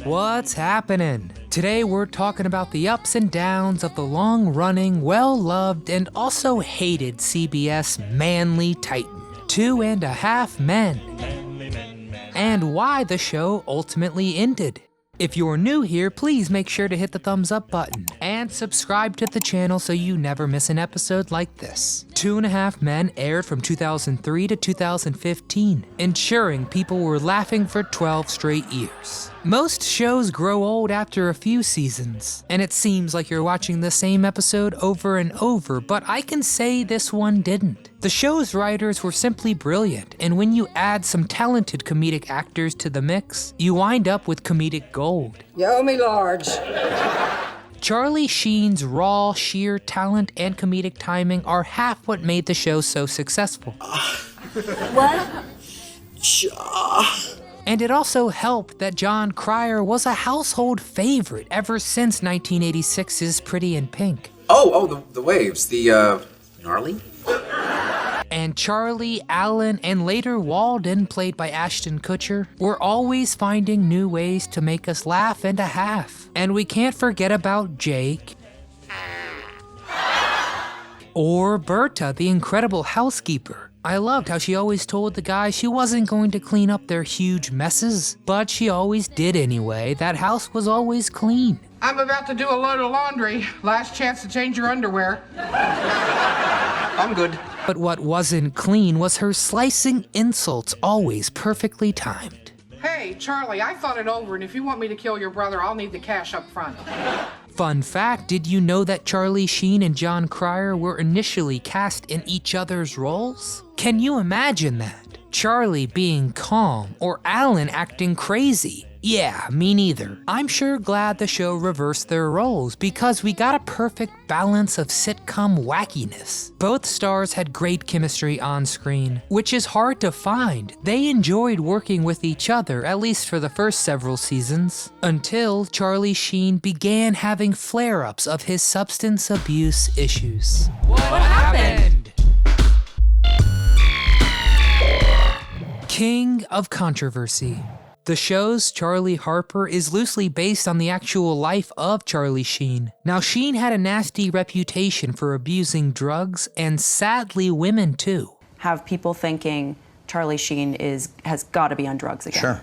What's happening? Today we're talking about the ups and downs of the long-running, well-loved, and also hated CBS Manly Titan, 2.5 Men, and why the show ultimately ended. If you're new here, please make sure to hit the thumbs up button and subscribe to the channel so you never miss an episode like this. 2.5 Men aired from 2003 to 2015, ensuring people were laughing for 12 straight years. Most shows grow old after a few seasons, and it seems like you're watching the same episode over and over, but I can say this one didn't. The show's writers were simply brilliant, and when you add some talented comedic actors to the mix, you wind up with comedic gold. You owe me large. Charlie Sheen's raw, sheer talent and comedic timing are half what made the show so successful. What? And it also helped that Jon Cryer was a household favorite ever since 1986's Pretty in Pink. The waves, gnarly? And Charlie, Alan, and later Walden, played by Ashton Kutcher, were always finding new ways to make us laugh and a half. And we can't forget about Jake. Or Berta, the incredible housekeeper. I loved how she always told the guys she wasn't going to clean up their huge messes, but she always did anyway. That house was always clean. I'm about to do a load of laundry. Last chance to change your underwear. I'm good. But what wasn't clean was her slicing insults, always perfectly timed. Hey, Charlie, I thought it over, and if you want me to kill your brother, I'll need the cash up front. Fun fact, did you know that Charlie Sheen and Jon Cryer were initially cast in each other's roles? Can you imagine that? Charlie being calm, or Alan acting crazy? Yeah, me neither. I'm sure glad the show reversed their roles because we got a perfect balance of sitcom wackiness. Both stars had great chemistry on screen, which is hard to find. They enjoyed working with each other, at least for the first several seasons, until Charlie Sheen began having flare-ups of his substance abuse issues. What happened? King of controversy. The show's Charlie Harper is loosely based on the actual life of Charlie Sheen. Now, Sheen had a nasty reputation for abusing drugs, and sadly women too. Have people thinking Charlie Sheen has got to be on drugs again. Sure,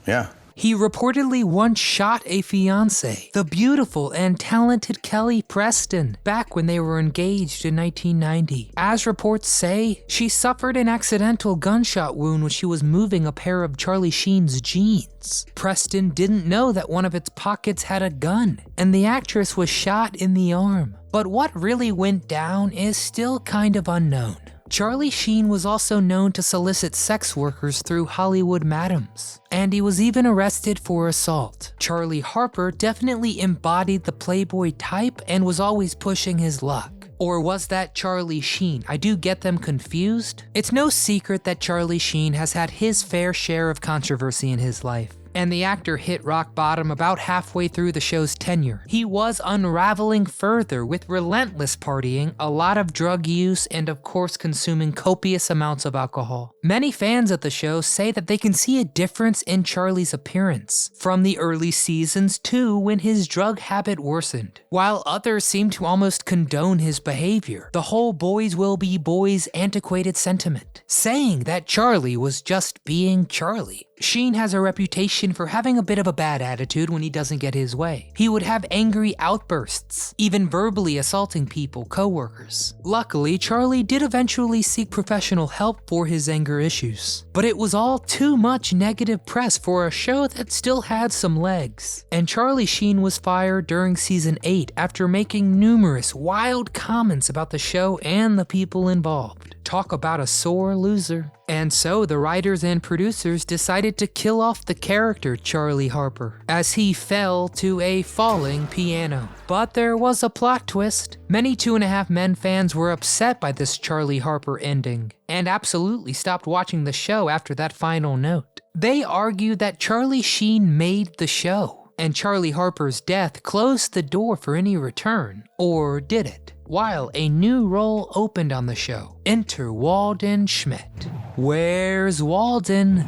yeah. He reportedly once shot a fiancée, the beautiful and talented Kelly Preston, back when they were engaged in 1990. As reports say, she suffered an accidental gunshot wound when she was moving a pair of Charlie Sheen's jeans. Preston didn't know that one of its pockets had a gun, and the actress was shot in the arm. But what really went down is still kind of unknown. Charlie Sheen was also known to solicit sex workers through Hollywood madams, and he was even arrested for assault. Charlie Harper definitely embodied the playboy type and was always pushing his luck. Or was that Charlie Sheen? I do get them confused. It's no secret that Charlie Sheen has had his fair share of controversy in his life, and the actor hit rock bottom about halfway through the show's tenure. He was unraveling further with relentless partying, a lot of drug use, and of course consuming copious amounts of alcohol. Many fans of the show say that they can see a difference in Charlie's appearance, from the early seasons to when his drug habit worsened, while others seem to almost condone his behavior, the whole boys will be boys antiquated sentiment, saying that Charlie was just being Charlie. Sheen has a reputation for having a bit of a bad attitude when he doesn't get his way. He would have angry outbursts, even verbally assaulting people, co-workers. Luckily, Charlie did eventually seek professional help for his anger issues, but it was all too much negative press for a show that still had some legs. And Charlie Sheen was fired during season 8 after making numerous wild comments about the show and the people involved. Talk about a sore loser. And so the writers and producers decided to kill off the character Charlie Harper, as he fell to a falling piano. But there was a plot twist. Many 2.5 Men fans were upset by this Charlie Harper ending, and absolutely stopped watching the show after that final note. They argued that Charlie Sheen made the show, and Charlie Harper's death closed the door for any return, or did it? While a new role opened on the show. Enter Walden Schmidt. Where's Walden?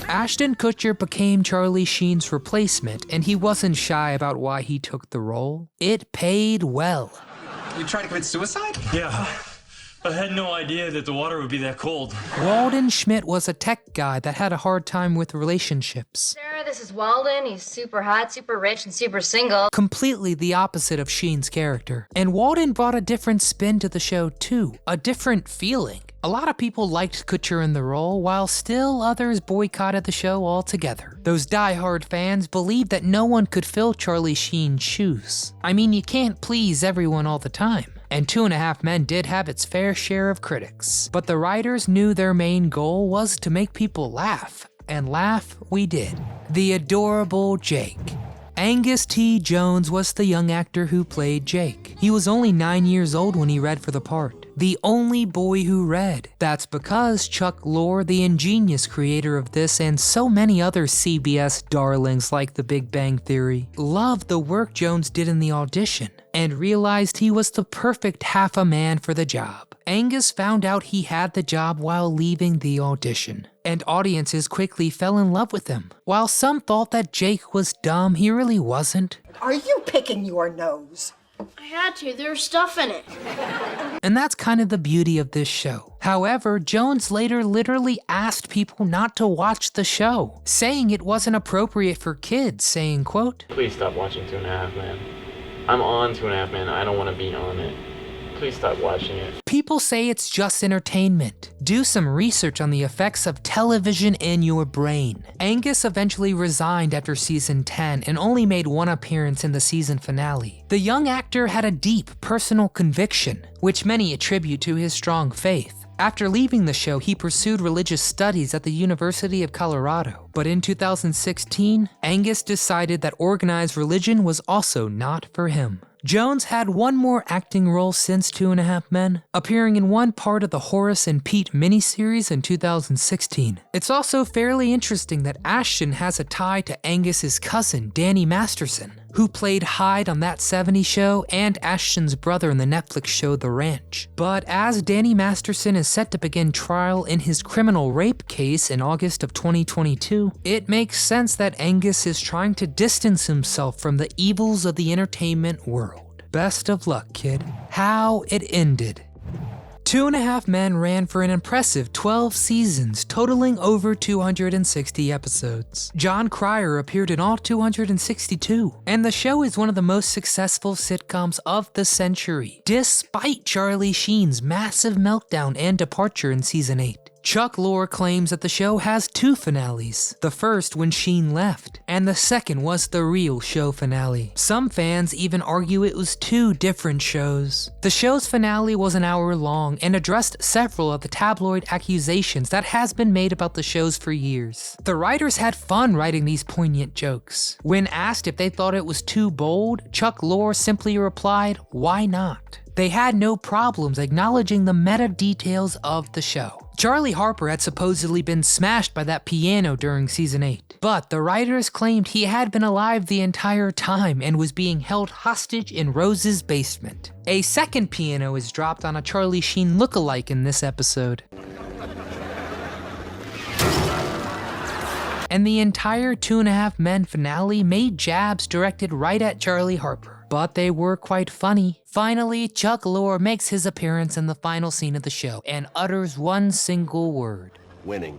Ashton Kutcher became Charlie Sheen's replacement, and he wasn't shy about why he took the role. It paid well. You trying to commit suicide? Yeah. I had no idea that the water would be that cold. Walden Schmidt was a tech guy that had a hard time with relationships. Sarah, this is Walden. He's super hot, super rich, and super single. Completely the opposite of Sheen's character. And Walden brought a different spin to the show too, a different feeling. A lot of people liked Kutcher in the role, while still others boycotted the show altogether. Those die-hard fans believed that no one could fill Charlie Sheen's shoes. I mean, you can't please everyone all the time. And 2.5 Men did have its fair share of critics. But the writers knew their main goal was to make people laugh. And laugh we did. The adorable Jake. Angus T Jones was the young actor who played Jake. He was only 9 years old when he read for the part. The only boy who read. That's because Chuck Lorre, the ingenious creator of this and so many other CBS darlings like The Big Bang Theory, loved the work Jones did in the audition and realized he was the perfect half a man for the job. Angus found out he had the job while leaving the audition, and audiences quickly fell in love with him. While some thought that Jake was dumb, he really wasn't. Are you picking your nose? I had to. There was stuff in it. And that's kind of the beauty of this show. However, Jones later literally asked people not to watch the show, saying it wasn't appropriate for kids, saying, quote, "Please stop watching 2.5 Men. I'm on 2.5 Men. I don't want to be on it. Please stop watching it." People say it's just entertainment. Do some research on the effects of television in your brain. Angus eventually resigned after season 10 and only made one appearance in the season finale. The young actor had a deep personal conviction, which many attribute to his strong faith. After leaving the show, he pursued religious studies at the University of Colorado. But in 2016, Angus decided that organized religion was also not for him. Jones had one more acting role since 2.5 Men, appearing in one part of the Horace and Pete miniseries in 2016. It's also fairly interesting that Ashton has a tie to Angus's cousin, Danny Masterson, who played Hyde on That 70s Show and Ashton's brother in the Netflix show The Ranch. But as Danny Masterson is set to begin trial in his criminal rape case in August of 2022, it makes sense that Angus is trying to distance himself from the evils of the entertainment world. Best of luck, kid. How it ended. 2.5 Men ran for an impressive 12 seasons, totaling over 260 episodes. Jon Cryer appeared in all 262, and the show is one of the most successful sitcoms of the century, despite Charlie Sheen's massive meltdown and departure in season 8. Chuck Lorre claims that the show has 2 finales, the first when Sheen left, and the second was the real show finale. Some fans even argue it was 2 different shows. The show's finale was an hour long and addressed several of the tabloid accusations that has been made about the shows for years. The writers had fun writing these poignant jokes. When asked if they thought it was too bold, Chuck Lorre simply replied, "Why not?" They had no problems acknowledging the meta details of the show. Charlie Harper had supposedly been smashed by that piano during season 8, but the writers claimed he had been alive the entire time and was being held hostage in Rose's basement. A second piano is dropped on a Charlie Sheen lookalike in this episode. And the entire 2.5 Men finale made jabs directed right at Charlie Harper, but they were quite funny. Finally, Chuck Lorre makes his appearance in the final scene of the show and utters one single word. Winning.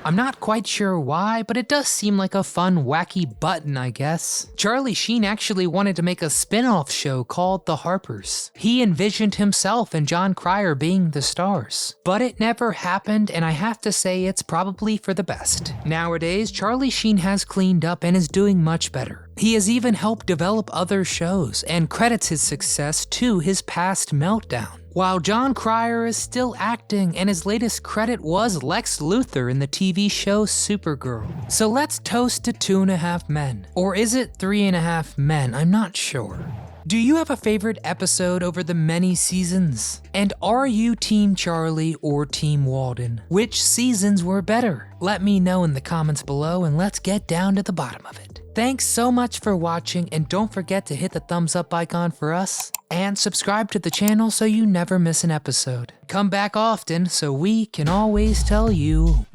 I'm not quite sure why, but it does seem like a fun, wacky button, I guess. Charlie Sheen actually wanted to make a spin-off show called The Harpers. He envisioned himself and Jon Cryer being the stars. But it never happened, and I have to say it's probably for the best. Nowadays, Charlie Sheen has cleaned up and is doing much better. He has even helped develop other shows and credits his success to his past meltdown. While Jon Cryer is still acting, and his latest credit was Lex Luthor in the TV show Supergirl. So let's toast to 2.5 Men. Or is it 3.5 Men? I'm not sure. Do you have a favorite episode over the many seasons? And are you Team Charlie or Team Walden? Which seasons were better? Let me know in the comments below and let's get down to the bottom of it. Thanks so much for watching, and don't forget to hit the thumbs up icon for us, and subscribe to the channel so you never miss an episode. Come back often so we can always tell you...